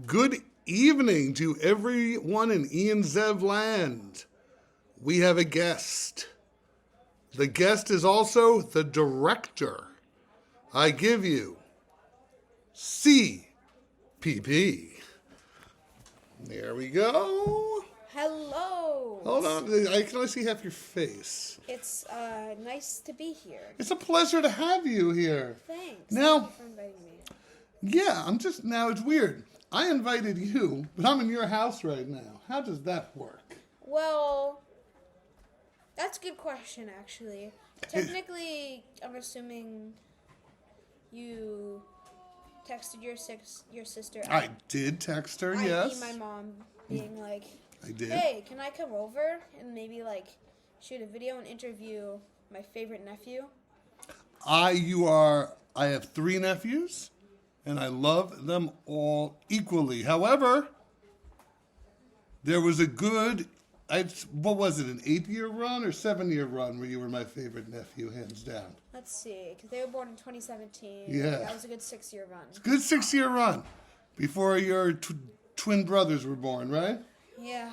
Good evening to everyone in Ian Zev land. We have a guest. The guest is also the director. I give you CPP. There we go. Hello. Hold on, I can only see half your face. It's nice to be here. It's a pleasure to have you here. Thanks. Now, Thank you for inviting me. yeah, now it's weird. I invited you, but I'm in your house right now. How does that work? Well, that's a good question, actually. Technically, I'm assuming you texted your sister. I did text her, yes. My mom being like, I did. hey, can I come over and maybe like shoot a video and interview my favorite nephew? I have 3 nephews, and I love them all equally. However, there was a good, what was it, an 8-year run or 7-year run where you were my favorite nephew, hands down? Let's see, because they were born in 2017. Yeah. That was a good 6-year run. Good 6-year run before your twin brothers were born, right? Yeah.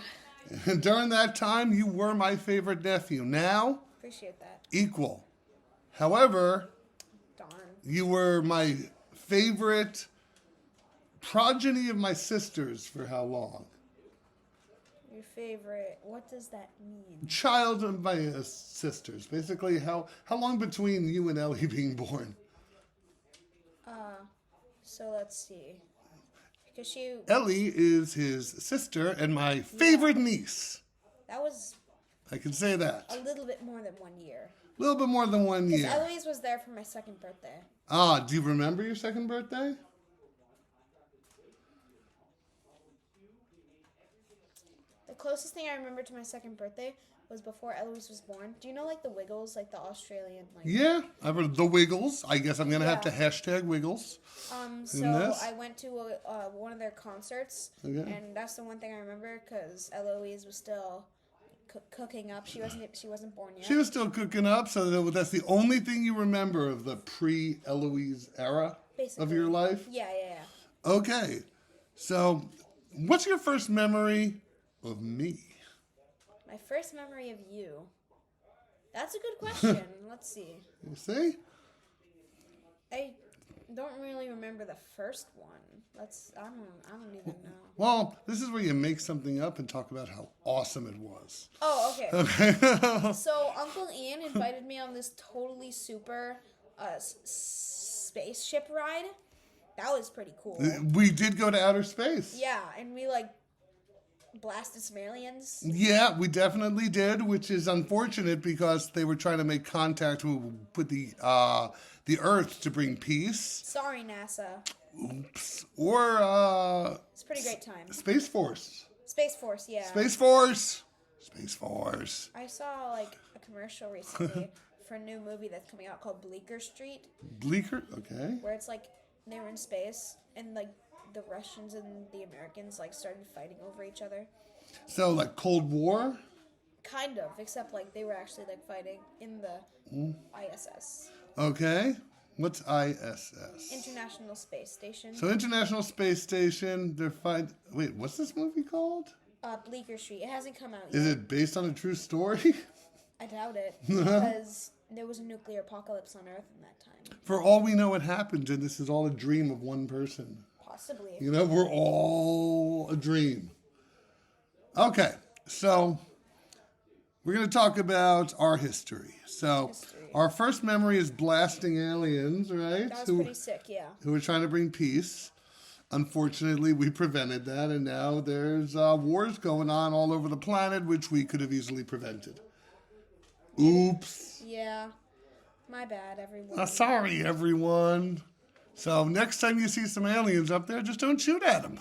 And during that time, you were my favorite nephew. Now, Appreciate that. equal. However, Darn. you were my favorite progeny of my sisters for how long? Your favorite. What does that mean? Child of my sisters. Basically, how long between you and Ellie being born? So let's see. Because Ellie is his sister and my favorite niece. that was I can say that. a little bit more than 1 year. A little bit more than 1 Because year. Eloise was there for my second birthday. Ah, do you remember your second birthday? The closest thing I remember to my second birthday was before Eloise was born. Do you know like the Wiggles, like the Australian like? Yeah, I've heard the Wiggles. I guess I'm going to have to Yeah. hashtag Wiggles. So this? I went to one of their concerts, Okay. and that's the one thing I remember because Eloise was still cooking up. She wasn't born yet. She was still cooking up, so that's the only thing you remember of the pre-Eloise era Basically. of your life? Yeah. Okay, so what's your first memory of me? My first memory of you. That's a good question. Let's see. You see? I don't really remember the first one. I don't even know. Well, this is where you make something up and talk about how awesome it was. Oh, okay. Okay. So Uncle Ian invited me on this totally super spaceship ride. That was pretty cool. We did go to outer space. Yeah, and we like blasted some aliens. Yeah, we definitely did, which is unfortunate because they were trying to make contact with the Earth to bring peace. Sorry, NASA. Oops. Or It's a pretty great time. Space Force. Space Force, yeah. Space Force. Space Force. I saw like a commercial recently for a new movie that's coming out called Bleecker Street, Bleecker. Okay. where it's like they were in space and like the Russians and the Americans like started fighting over each other. So like Cold War. Kind of, except like they were actually like fighting in the ISS. Okay. What's ISS? International Space Station. So International Space Station. They're fight. Wait, what's this movie called? Bleecker Street. It hasn't come out yet. Is it based on a true story? I doubt it because there was a nuclear apocalypse on Earth in that time. For all we know, it happened, and this is all a dream of one person. Possibly. You know, we're all a dream. Okay, so we're going to talk about our history. So our first memory is blasting aliens, right? That was pretty sick, yeah. Who were trying to bring peace. Unfortunately, we prevented that, and now there's wars going on all over the planet, which we could have easily prevented. Oops. Yeah. My bad, everyone. Sorry, everyone. So next time you see some aliens up there, just don't shoot at them.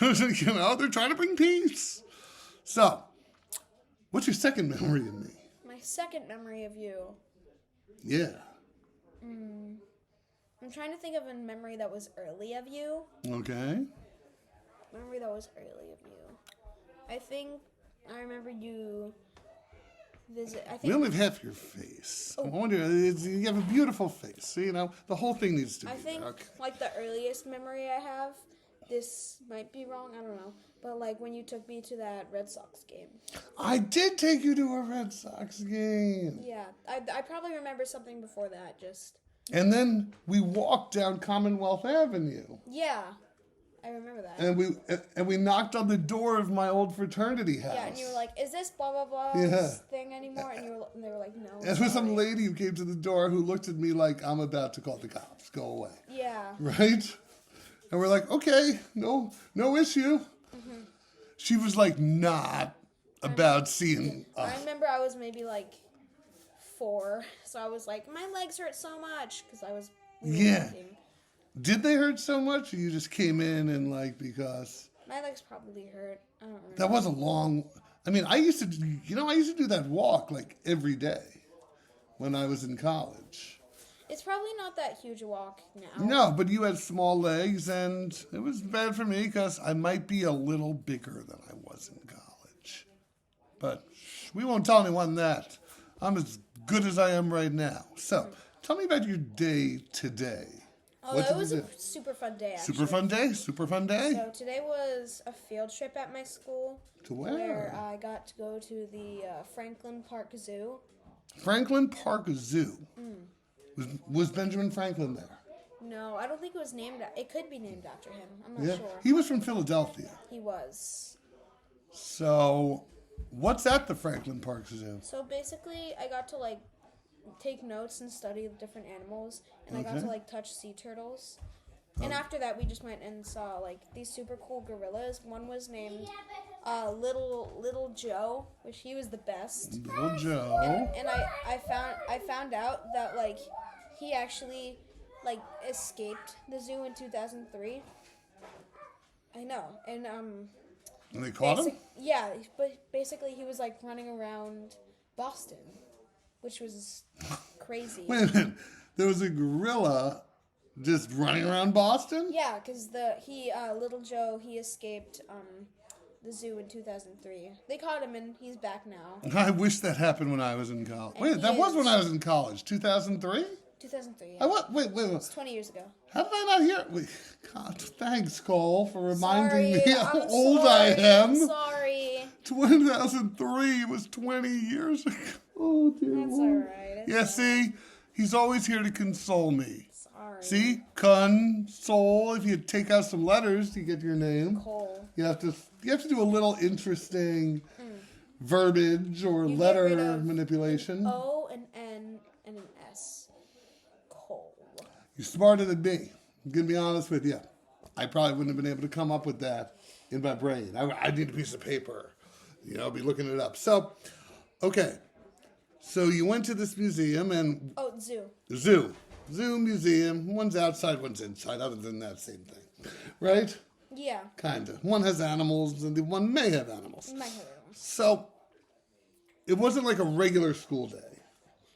You know, they're trying to bring peace. So, what's your second memory of me? My second memory of you. Yeah. I'm trying to think of a memory that was early of you. Okay. Memory that was early of you. I think I remember you visit. I We think only have half your face. I wonder, you have a beautiful face. So, you know, the whole thing needs to be I think there. Okay. like the earliest memory I have this might be wrong, I don't know. But like when you took me to that Red Sox game. I did take you to a Red Sox game. Yeah, I probably remember something before that, just. And then we walked down Commonwealth Avenue. Yeah, I remember that. And we knocked on the door of my old fraternity house. Yeah, and you were like, "Is this blah blah blah thing anymore?" And they were like, "No." And there was some lady who came to the door who looked at me like I'm about to call the cops. Go away. Yeah. Right? And we're like, okay, no issue. Mm-hmm. She was like not about seeing us. I remember I was maybe like 4, so I was like, my legs hurt so much because I was. Walking. Did they hurt so much, or you just came in and like because? My legs probably hurt. I don't remember. That was a long. I mean, I used to do that walk like every day when I was in college. It's probably not that huge a walk now. No, but you had small legs, and it was bad for me because I might be a little bigger than I was in college. But we won't tell anyone that. I'm as good as I am right now. So, tell me about your day today. Oh, it was a super fun day, actually. Super fun day? So, today was a field trip at my school. To where? Where I got to go to the Franklin Park Zoo. Franklin Park Zoo? Was Benjamin Franklin there? No, I don't think it was named. It could be named after him. I'm not sure. He was from Philadelphia. He was. So, what's at the Franklin Park Zoo? So basically, I got to like take notes and study the different animals, and I got to like touch sea turtles. And after that, we just went and saw like these super cool gorillas. One was named Little Joe, which he was the best. Little Joe. And I found out that like he actually like escaped the zoo in 2003. I know, and And they caught him? Yeah, but basically he was like running around Boston, which was crazy. Wait a minute. There was a gorilla just running around Boston? Yeah, because Little Joe, he escaped the zoo in 2003. They caught him and he's back now. I wish that happened when I was in college. Wait, that was when I was in college. 2003? 2003, yeah. Wait. It's 20 years ago. How did I not hear? Wait, God, thanks, Cole, for reminding me how I'm old sorry, I am. I'm sorry. 2003 was 20 years ago. Oh, dear That's Lord. all right. Yeah, see? He's always here to console me. Sorry. See? Console. If you take out some letters, you get your name. Cole. You have to do a little interesting verbiage or You letter get rid of manipulation. O, an N, and an S. Cole. You're smarter than me. I'm going to be honest with you. I probably wouldn't have been able to come up with that in my brain. I need a piece of paper. Be looking it up. So, okay. So you went to this museum and... Oh, zoo. Zoo, museum. One's outside, one's inside. Other than that, same thing. Right? Yeah. Kind of. One has animals and the one may have animals. Might have animals. So, it wasn't like a regular school day.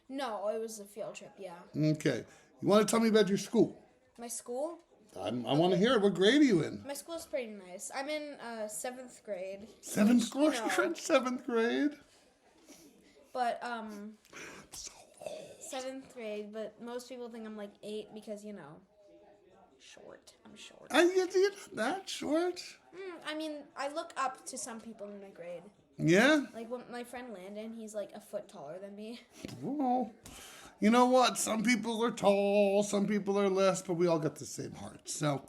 No, it was a field trip, yeah. Okay. You want to tell me about your school? My school? I want to hear it. What grade are you in? My school's pretty nice. I'm in 7th grade. Seventh grade? You're in 7th grade? But, So old. 7th grade, but most people think I'm like 8 because, short. I'm short. You're not that short. I mean, I look up to some people in my grade. Yeah? Like my friend Landon, he's like a foot taller than me. Well, you know what? Some people are tall, some people are less, but we all got the same heart. So,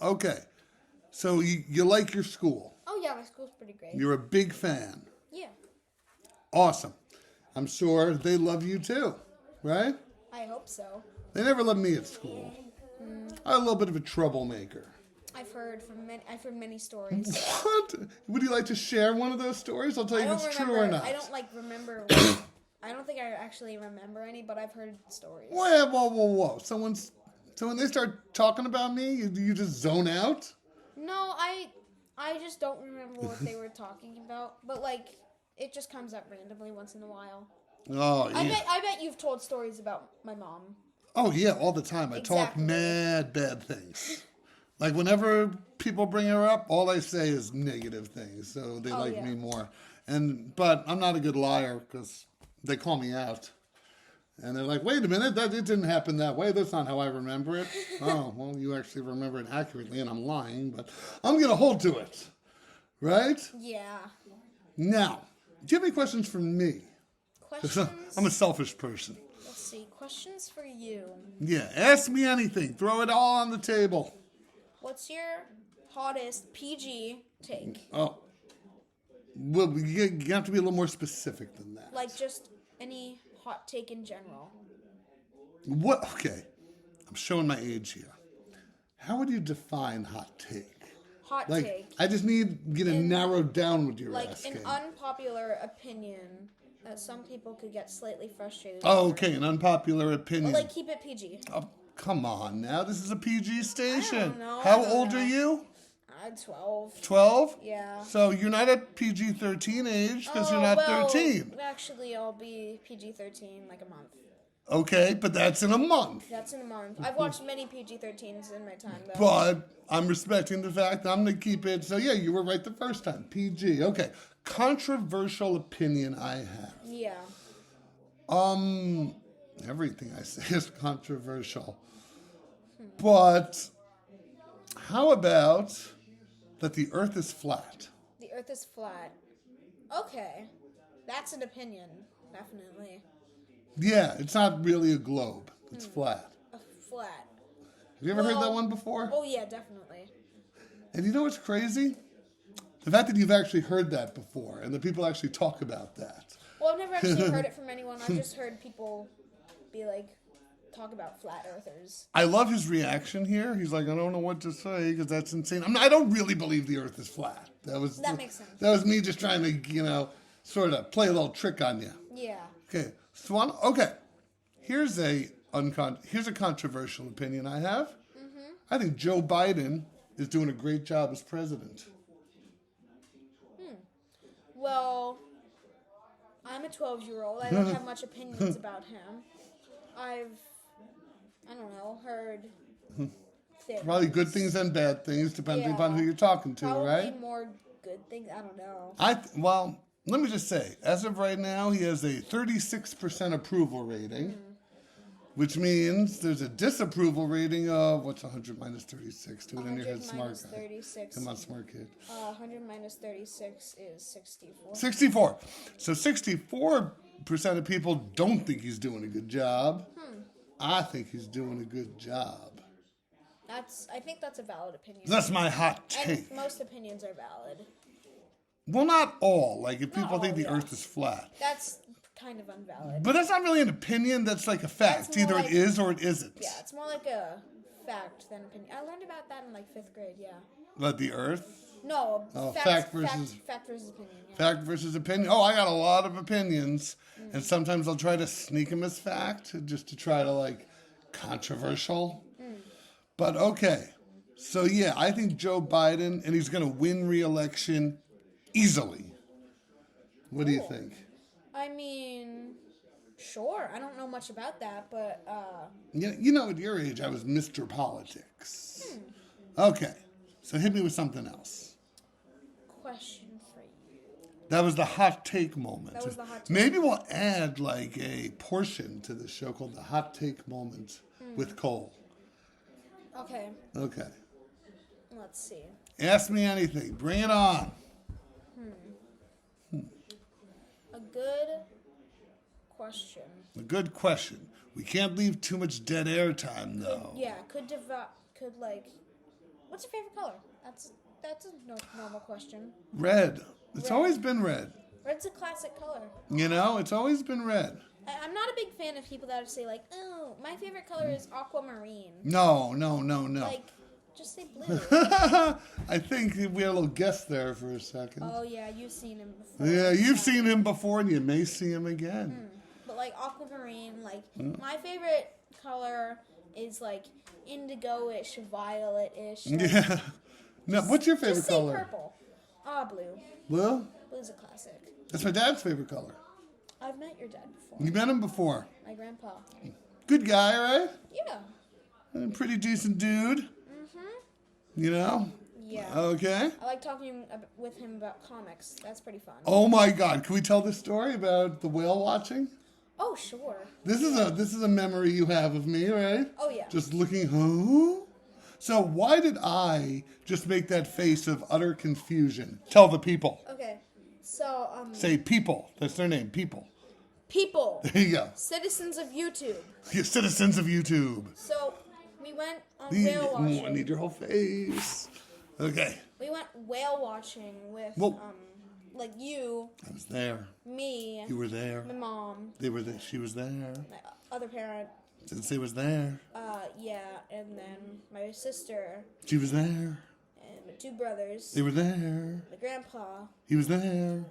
okay. So you like your school? Oh yeah, my school's pretty great. You're a big fan. Yeah. Awesome. I'm sure they love you too, right? I hope so. They never loved me at school. I'm a little bit of a troublemaker. I've heard many stories. What? Would you like to share one of those stories? I'll tell you if it's true or not. I don't remember. I don't think I actually remember any, but I've heard stories. Whoa. So when they start talking about me, you just zone out? No, I just don't remember what they were talking about. But like, it just comes up randomly once in a while. Oh, yeah. I bet you've told stories about my mom. Oh, yeah, all the time. I talk mad bad things. Like, whenever people bring her up, all I say is negative things. So they me more. But I'm not a good liar because they call me out. And they're like, wait a minute, it didn't happen that way. That's not how I remember it. Oh, well, you actually remember it accurately, and I'm lying, but I'm going to hold to it. Right? Yeah. Now, do you have any questions for me? Questions? I'm a selfish person. Let's see. Questions for you. Yeah, ask me anything. Throw it all on the table. What's your hottest PG take? Oh, well, you have to be a little more specific than that. Like just any hot take in general. What? Okay, I'm showing my age here. How would you define hot take? Hot Like, take. I just need to narrow down what you're Like asking. an unpopular opinion that some people could get slightly frustrated Oh, over. okay, an unpopular opinion. But like keep it PG. Oh, come on now. This is a PG station. I don't know. How old are you? I'm 12. 12? Yeah. So you're not at PG-13 age because you're not 13. Actually, I'll be PG-13 like a month. Okay, but that's in a month. That's in a month. I've watched many PG-13s in my time, though. But I'm respecting the fact that I'm going to keep it. So yeah, you were right the first time. PG. Okay. Controversial opinion I have. Yeah. Everything I say is controversial. But how about that the earth is flat? The earth is flat. Okay. That's an opinion, definitely. Yeah, it's not really a globe. It's flat. A flat. Have you ever heard that one before? Oh, yeah, definitely. And you know what's crazy? The fact that you've actually heard that before and that people actually talk about that. Well, I've never actually heard it from anyone. I've just heard people be like, talk about flat earthers. I love his reaction here. He's like, I don't know what to say because that's insane. I don't really believe the earth is flat. That Makes sense. That was me just trying to, sort of play a little trick on you. Yeah. Okay, Swan. Okay, here's a controversial opinion I have. Mm-hmm. I think Joe Biden is doing a great job as president. Well, I'm a 12-year-old. I don't have much opinions about him. I don't know, heard things. Probably good things and bad things, depending Yeah. upon who you're talking to, Probably right? more good things. I don't know. Well, let me just say, as of right now, he has a 36% approval rating, which means there's a disapproval rating of, what's 100 minus 36? Do it in your head, 100 smart minus guy. 36. Come on, smart kid. 100 minus 36 is 64. 64. So 64% of people don't think he's doing a good job. I think he's doing a good job. I think that's a valid opinion. That's my hot take. And most opinions are valid. Well, not all. Like, if people all, think the yes. earth is flat. That's kind of invalid. But that's not really an opinion. That's like a fact. That's more Either like- it is or it isn't. Yeah, it's more like a fact than opinion. I learned about that in like 5th grade, yeah. But the earth? No, fact versus- fact versus opinion, yeah. Fact versus opinion. Oh, I got a lot of opinions. And sometimes I'll try to sneak them as fact just to try to, like, controversial. But okay. So, yeah, I think Joe Biden, and he's going to win re-election easily. What do you think? I mean, sure. I don't know much about that, but You know, at your age, I was Mr. Politics. Okay. So hit me with something else. question for you. That was the hot take moment. That was the hot take. Maybe we'll add like a portion to the show called the hot take moment with C.O.L.E. Okay, Okay. let's see. Ask me anything. Bring it on. A good question. A good question. We can't leave too much dead air time though. Yeah, could like, what's your favorite color? That's a normal question. Red. It's Red. always been red. Red's a classic color. You know, it's always been red. I'm not a big fan of people that say like, oh, my favorite color is aquamarine. No. Like, just say blue. I think we had a little guess there for a second. Oh yeah, you've seen him before. Yeah, you've seen him before and you may see him again. But like aquamarine, like my favorite color is like indigo-ish, violet-ish. Like, Yeah. No, what's your favorite just say color? purple. Blue. Blue? Blue's a classic. That's my dad's favorite color. I've met your dad before. You met him before. My grandpa. Good guy, right? Yeah. A pretty decent dude. You know? Yeah. Okay. I like talking with him about comics. That's pretty fun. Oh my God. Can we tell this story about the whale watching? Oh, sure. This is a memory you have of me, right? Oh, yeah. Just looking, huh? So why did I just make that face of utter confusion? Tell the people. Okay. So, Say people. That's their name, people. people. There you go. Citizens of YouTube. You citizens of YouTube. So, we went whale I watching. need your whole face. Okay. We went whale watching with, Well- like you, I was there. me, You were there. my mom, They were there. She was there. my other parent, Sensei was there. yeah, and then my sister, She was there. and my two brothers, They were there. my grandpa, He was there.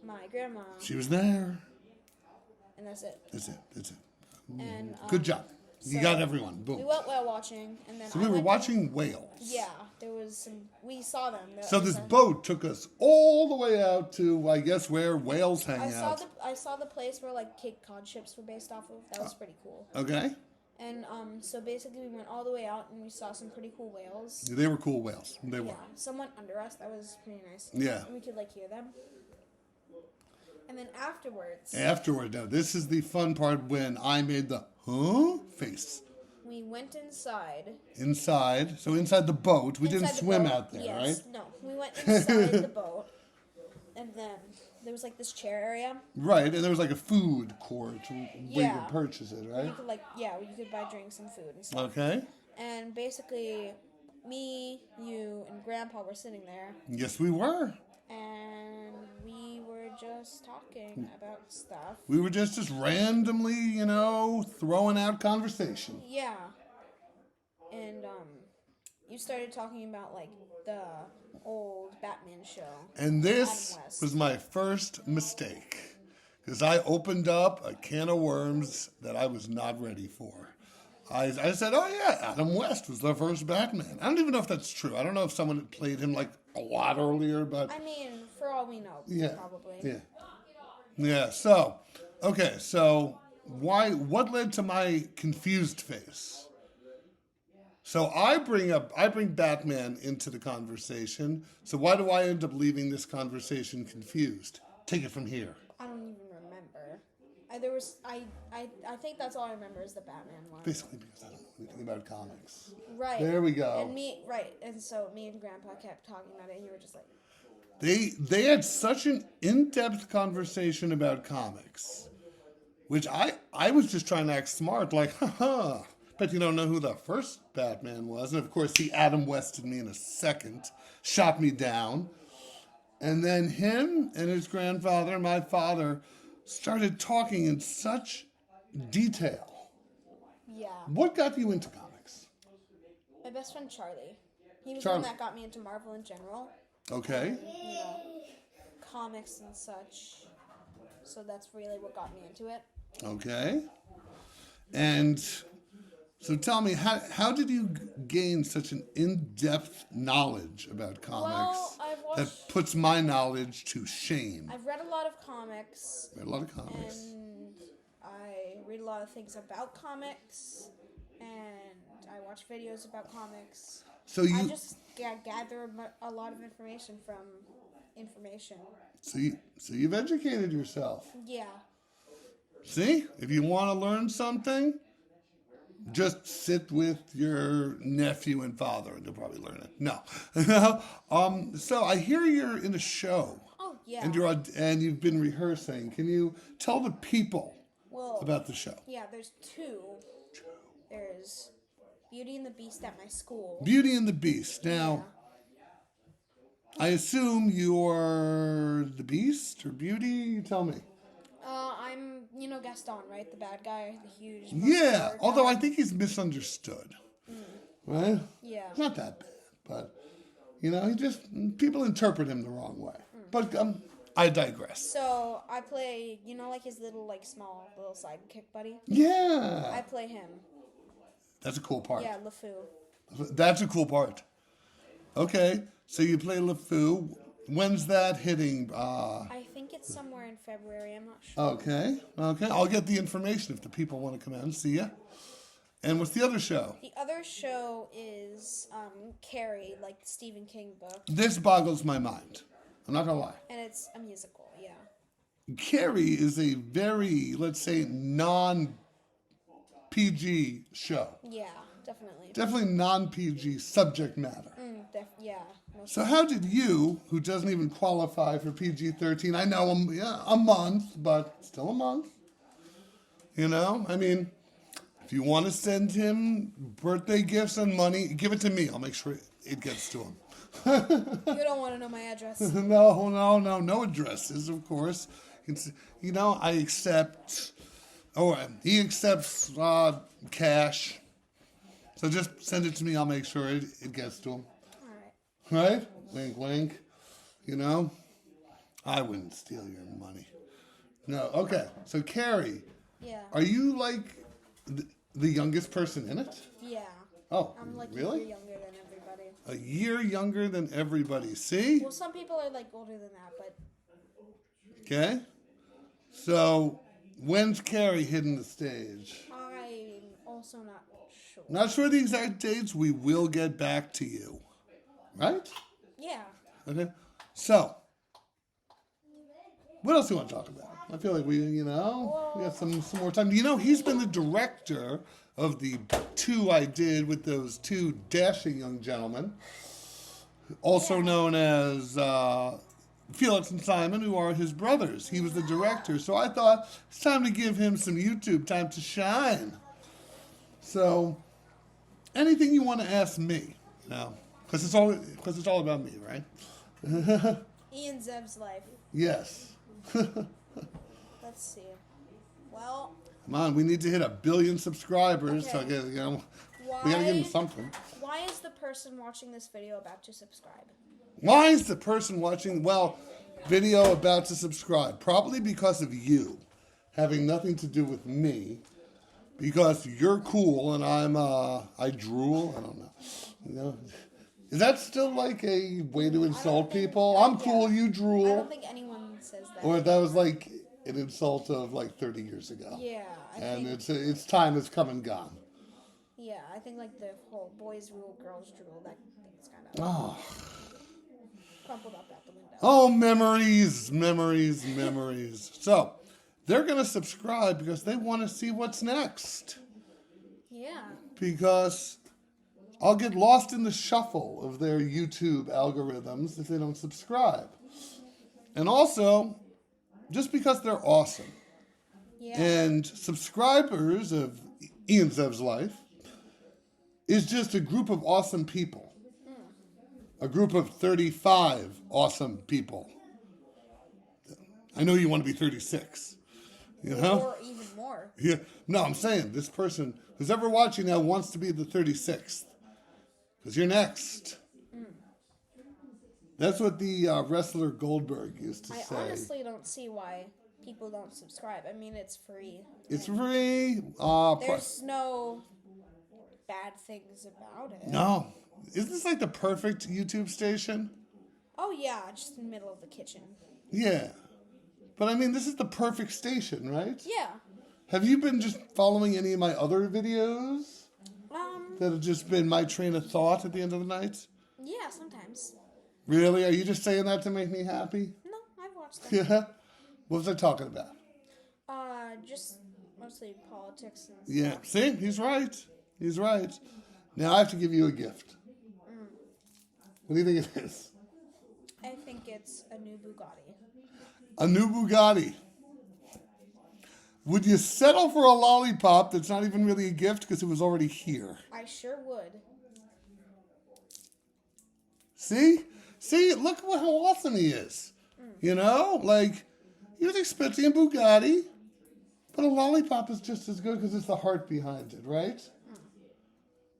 my grandma, She was there. and that's it. That's it. That's it. And Good job. You so got everyone. Boom. we went whale watching, and then So we were watching whales. Yeah, there was some. We saw them. So this boat took us all the way out to, I guess, where whales hang out. I saw the place where like Cape Cod ships were based off of. That was pretty cool. Okay. And so basically we went all the way out and we saw some pretty cool whales. They were cool whales. They were. Yeah, some went under us. That was pretty nice. Yeah. And we could like hear them. And then afterwards, Afterward, now this is the fun part when I made the face we went inside. inside. So inside the boat, we didn't Inside the swim boat, out there, yes. right? No, we went inside the boat, and then there was like this chair area. Right, and there was like a food court where you Yeah. could purchase it, You right? could you could buy drinks and food and stuff. Okay. And basically, me, you, and Grandpa were sitting there, Yes, we were. and we were just talking about stuff. We were just randomly, throwing out conversation. Yeah. And you started talking about like the old Batman show. And this Adam West. was my first mistake. Because I opened up a can of worms that I was not ready for. I said, oh yeah, Adam West was the first Batman. I don't even know if that's true. I don't know if someone had played him like a lot earlier, but I mean, for all we know, yeah, probably. yeah, yeah. So, okay, so what led to my confused face? So I bring Batman into the conversation. So why do I end up leaving this conversation confused? Take it from here. I don't even remember. I think that's all I remember is the Batman one. Basically because I don't know anything about comics. Right. There we go. And so me and Grandpa kept talking about it, and you were just like, They had such an in-depth conversation about comics, which I was just trying to act smart, like, haha, bet you don't know who the first Batman was. And of course, he Adam Wested me in a second, shot me down. And then him and his grandfather and my father started talking in such detail. yeah. What got you into comics? My best friend Charlie. He was Charlie. the one that got me into Marvel in general. Okay. You know, comics and such. So that's really what got me into it. Okay. And so tell me, how did you gain such an in-depth knowledge about comics Well, I've watched- that puts my knowledge to shame? I've read a lot of comics, Read a lot of comics. and I read a lot of things about comics, and I watch videos about comics. So I just gather a lot of information from information. so you've educated yourself. Yeah. See, if you want to learn something, just sit with your nephew and father, and they'll probably learn it. No, so I hear you're in a show. Oh, yeah. And you've been rehearsing. Can you tell the people Well, about the show? yeah, there's two. There's Beauty and the Beast at my school. Beauty and the Beast. Now, I assume you're the Beast or Beauty. You tell me. I'm, Gaston, right? The bad guy, the huge. Yeah, muscular although guy. I think he's misunderstood. Right? Yeah. Not that bad, but he just people interpret him the wrong way. But I digress. So I play, like his little, small little sidekick buddy. Yeah, I play him. that's a cool part. Yeah, LeFou. That's a cool part. Okay, so you play LeFou. When's that hitting? I think it's somewhere in February. I'm not sure. Okay. I'll get the information if the people want to come out and see you. And what's the other show? The other show is Carrie, like the Stephen King book, This boggles my mind. I'm not gonna lie. and it's a musical. Yeah. Carrie is a very, let's say, non-PG show. Yeah, definitely. Definitely non-PG subject matter. Yeah. So how did you, who doesn't even qualify for PG-13, I know a month, but still a month, you know? I mean, if you want to send him birthday gifts and money, give it to me. I'll make sure it gets to him. You don't want to know my address. No addresses, of course. It's, I accept, he accepts cash. So just send it to me. I'll make sure it gets to him. All right. Right? Wink, wink. I wouldn't steal your money. No. Okay. So, Carrie. Yeah. Are you like the youngest person in it? Yeah. Oh, I'm like really? a year younger than everybody. A year younger than everybody. See? Well, some people are like older than that, but. Okay. So, when's Carrie hitting the stage? I'm also not sure. Not sure the exact dates. We will get back to you. Right? Yeah. Okay. So, what else do you want to talk about? I feel like we got some more time. He's been the director of the 2 I did with those 2 dashing young gentlemen, also known as Felix and Simon, who are his brothers. He was the director. So I thought it's time to give him some YouTube time to shine. So, anything you want to ask me now? Because it's all about me, right? Ian Zev's life. Yes. Let's see. Well. Come on, we need to hit 1 billion subscribers. Okay. So we gotta give him something. Why is the person watching this video about to subscribe? Why is the person watching video about to subscribe? Probably because of you, having nothing to do with me. Because you're cool and I drool. I don't know. Is that still like a way to insult people? I'm cool, you drool. I don't think anyone says that. Or that was like an insult of like 30 years ago. Yeah, I and think. It's time has come and gone. Yeah, I think like the whole boys rule, girls drool, that thing's kind of crumpled up out the window. Oh, memories. So, they're going to subscribe because they want to see what's next. Yeah. Because I'll get lost in the shuffle of their YouTube algorithms if they don't subscribe. And also, just because they're awesome. Yeah. And subscribers of Ian Zev's life is just a group of awesome people. A group of 35 awesome people. I know you want to be 36. Or even more. Yeah. No, I'm saying this person who's ever watching now wants to be the 36th. Because you're next. That's what the wrestler Goldberg used to say. I honestly don't see why people don't subscribe. I mean, it's free. It's free. There's no bad things about it. No. Isn't this like the perfect YouTube station? Oh, yeah, just in the middle of the kitchen. Yeah. But I mean, this is the perfect station, right? Yeah. Have you been just following any of my other videos? That have just been my train of thought at the end of the night? Yeah, sometimes. Really? Are you just saying that to make me happy? No, I've watched them. Yeah. What was I talking about? Just mostly politics and stuff. Yeah. See? He's right. He's right. Now I have to give you a gift. What do you think it is? I think it's a new Bugatti. A new Bugatti. Would you settle for a lollipop that's not even really a gift because it was already here? I sure would. See? Look how awesome he is. He was expecting a Bugatti, but a lollipop is just as good because it's the heart behind it, right?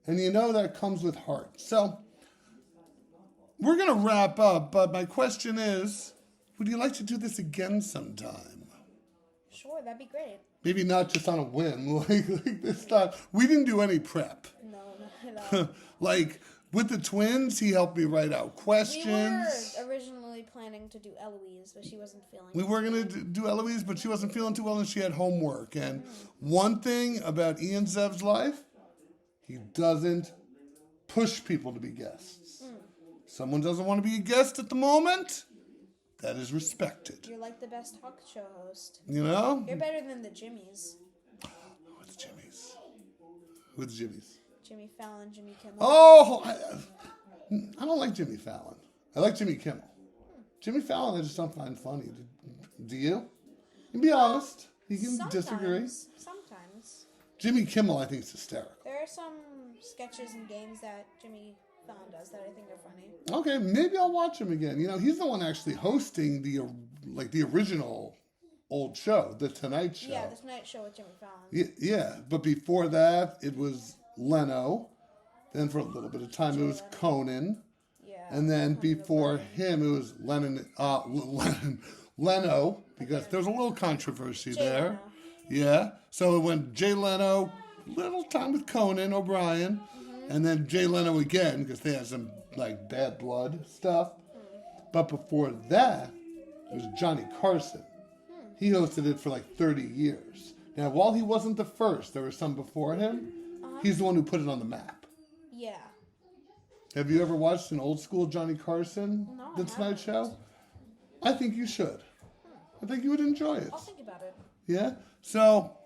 And that comes with heart. So, we're going to wrap up, but my question is, would you like to do this again sometime? Sure, that'd be great. Maybe not just on a whim, like this time. We didn't do any prep. No, not at all. With the twins, he helped me write out questions. We were originally planning to do Eloise, but she wasn't feeling We were going to do Eloise, but she wasn't feeling too well and she had homework. And one thing about Ian Zev's life, he doesn't push people to be guests. Someone doesn't want to be a guest at the moment, that is respected. You're like the best talk show host. You know? You're better than the Jimmys. Who's Jimmy's? Who's Jimmy's? Jimmy Fallon, Jimmy Kimmel. Oh, I don't like Jimmy Fallon. I like Jimmy Kimmel. Jimmy Fallon I just don't find funny. Do you? You can be honest. You can disagree. Sometimes. Jimmy Kimmel I think is hysterical. There are some sketches and games that Jimmy Fallon does that I think are funny. Okay, maybe I'll watch him again. You know, he's the one actually hosting the original old show, The Tonight Show. Yeah, The Tonight Show with Jimmy Fallon. Yeah, but before that, it was Leno. Then for a little bit of time, it was Conan. Yeah. And then before him, it was Leno, because there was a little controversy there. Leno. Yeah. So it went Jay Leno, little time with Conan O'Brien, and then Jay Leno again, because they had some like bad blood stuff. But before that, it was Johnny Carson. He hosted it for like 30 years. Now, while he wasn't the first, there were some before him. He's the one who put it on the map. Yeah. Have you ever watched an old school Johnny Carson, No, The Tonight Show? I think you should. I think you would enjoy it. I'll think about it. Yeah? So,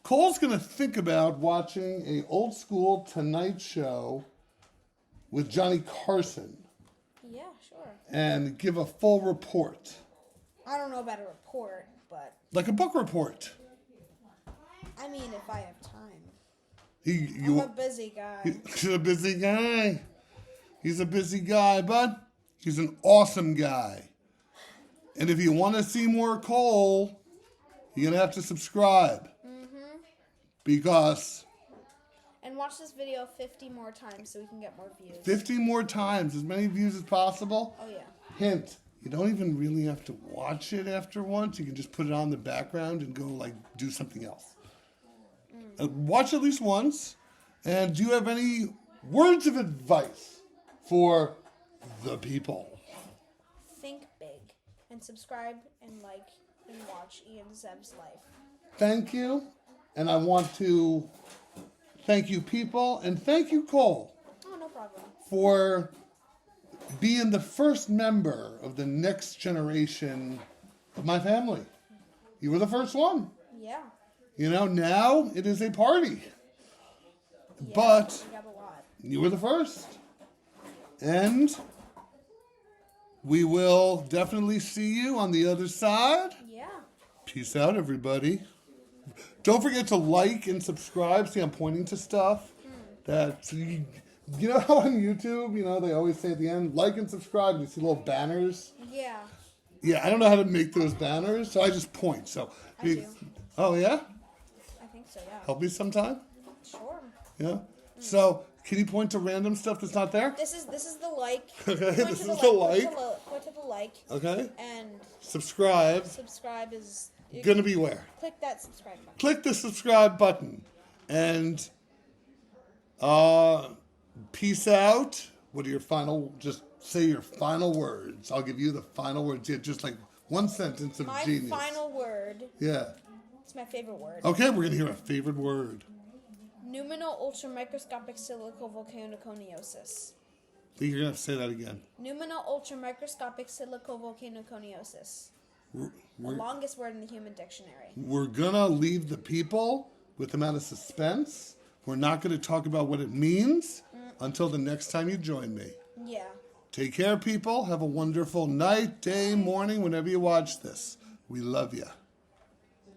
Cole's going to think about watching a old school Tonight Show with Johnny Carson Yeah, sure. and give a full report. I don't know about a report, but Like a book report. I mean, if I have time. I'm a busy guy. He's a busy guy. He's a busy guy, bud. He's an awesome guy. And if you want to see more Cole, you're going to have to subscribe. Because And watch this video 50 more times so we can get more views. 50 more times, as many views as possible. Oh, yeah. Hint, you don't even really have to watch it after once. You can just put it on the background and go, like, do something else. Watch at least once. And do you have any words of advice for the people? Think big. And subscribe and like and watch Ian Zev's life. Thank you. And I want to thank you, people. And thank you, Cole, Oh, no problem. for being the first member of the next generation of my family. You were the first one. Yeah. You know, now it is a party. Yeah, But we got a lot. you were the first. And we will definitely see you on the other side. Yeah. Peace out, everybody. Don't forget to like and subscribe. See, I'm pointing to stuff that, you know how on YouTube, you know, they always say at the end, like and subscribe. You see little banners. Yeah. Yeah, I don't know how to make those banners, so I just point. So, I do. Oh, yeah? I think so, yeah. Help me sometime? Sure. Yeah. So, can you point to random stuff that's not there? This is the like. Okay, Point this to is the like. Point to the like. Okay. And Subscribe. subscribe is Gonna be where? click that subscribe button. Click the subscribe button. And peace out. What are your final, just say your final words. I'll give you the final words. Yeah, just like one sentence of My genius. final word. Yeah. It's my favorite word. Okay, we're gonna hear a favorite word. Numinal ultramicroscopic silicovolcanoconiosis. I think you're gonna have to say that again. Numinal ultramicroscopic silicovolcanoconiosis. The longest word in the human dictionary. We're gonna leave the people with the amount of suspense. We're not gonna talk about what it means until the next time you join me. Yeah. Take care, people. Have a wonderful night, day, morning, whenever you watch this. We love you.